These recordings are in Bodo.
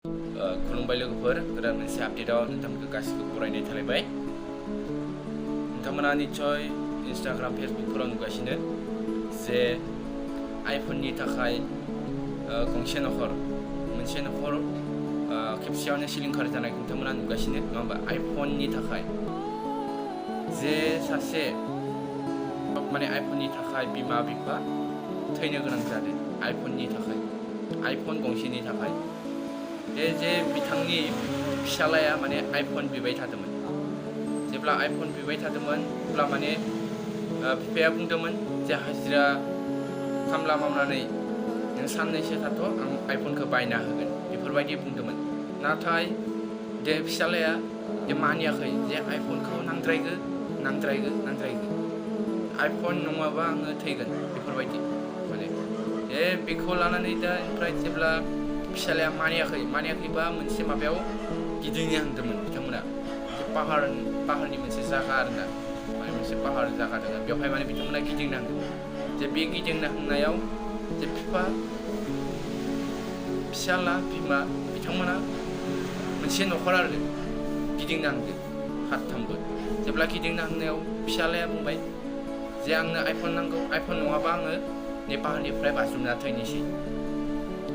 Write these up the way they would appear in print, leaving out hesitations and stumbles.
खुलुमबाय लोगोफोर गोदान मोनसे आपडेटआव नोंथांमोनखौ गासिबो बरायनाय थालायबाय। नोंथांमोना निश्चय इन्स्टाग्राम फेसबुकफोराव नुगासिनो जे आइफननि थाखाय मोनसे नखर खेबसेयावनो सिलिंखार जानाय नोंथांमोना नुगासिनो नङा होमबा? आइफननि थाखाय जे सासे आइफननि थाखाय बिमा बिफा थैनो गोनां जादों। आइफननि थाखाय आइफन गंसेनि थाखाय जे बिथांनि फिसालाया आइफन बिबाय थादोंमोन। जेब्ला आइफन बिबाय थादोंमोन अब्ला बिफाया बुंदोंमोन जे हाजिरा खामला मावनानै नों साननैसो थाथ' आं आइफनखौ बायना होगोन बेफोरबायदि बुंदोंमोन। नाथाय जे फिसालाया मानियाखै जे आइफनखौ नांद्रायगो आइफन नङाबा आङो थैगोन बेफोरबायदि बेखौ लानानै दा ओमफ्राय जेब्ला फिसालाया मानियाखैबा मोनसे माबायाव गिदिंनो हांदोंमोन बिथांमोना। पाहारनि मोनसे जायगा आरोना मोनसे पाहार जायगा दङ बेवहाय बिथांमोना गिदिंनो हांदोंमोन। जे बे गिदिंनो हांनायाव जे फिसाला बिमा बिथांमोना मोनसे न'खर आरो गिदिंनो हांदों हाथथामबो। जेब्ला गिदिंनो हांनायाव फिसालाया बुंबाय जे आंनो आइफन नांगौ, आइफन नङाबा आङो नै पाहारनिफ्राय बाज्रुमना थैनोसै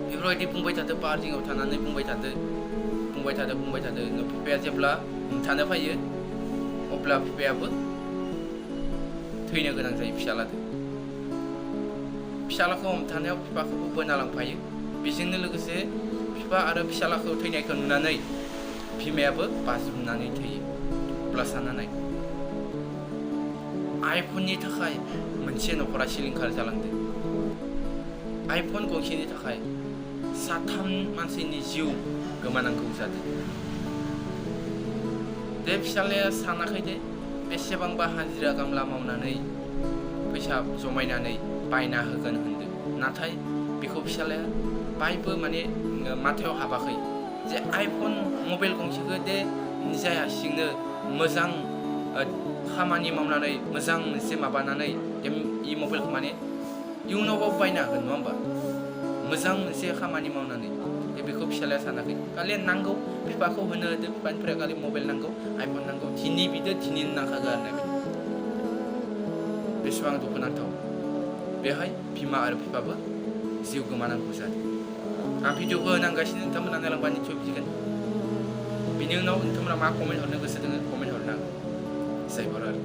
बेफोरबायदि बुंबाय थादों। पाहार जिङाव थानानै बुंबाय थादों। बिफाया जेब्ला हमथानो फैयो अब्ला बिफायाबो थैनो गोनां जायो फिसालाखौ हमथानायाव बिफाखौबो बोना लांफायो। बेजोंनो लोगोसे बिफा आरो फिसालाखौ थैनायखौ नुनानै बिमायाबो बाज्रुमनानै थैयो। अब्ला सानना नाय आइफननि थाखाय मोनसे न'खरा सिलिंखार जालांदों। आइफन गंसेनि थाखाय 3 मानसिनि जिउ गोमानांगौ जादों। बे फिसालाया सानाखै दे बेसेबांबा हाजिरा खामला मावनानै फैसा जमायनानै बायना होगोन होनदों। नाथाय बेखौ फिसालाया बायबो माथायाव हाबाखै जे आइफन मबाइल गंसेखौ दे निजाय हारसिंनो मोजां खामानि मावनानै मोजां मोनसे माबानानै इ मबाइलखौ इयुनावबो बायनो हागोन नङा होमबा? मोजां मोनसे खामानि मावनानै बेखौ फिसालाया सानाखै। खालि नांगौ बिफाखौ होनो होदो, बिफानिफ्राय खालि मबाइल नांगौ, आइफन नांगौ, दिनै बिदो दिनैनो नांखागौ आरोना। बेसेबां दुखुनांथाव बेहाय बिमा आरो बिफाबो जिउ गोमानांगौ जादों। आं भिडिअखौ होनांगासिनो, नोंथांमोना नायलांबा निस्सय बुजिगोन। बिनि उनाव नोंथांमोना मा कमेन्ट हरनो गोसो दङ कमेन्ट हरनो हागोन। जायफोर आरो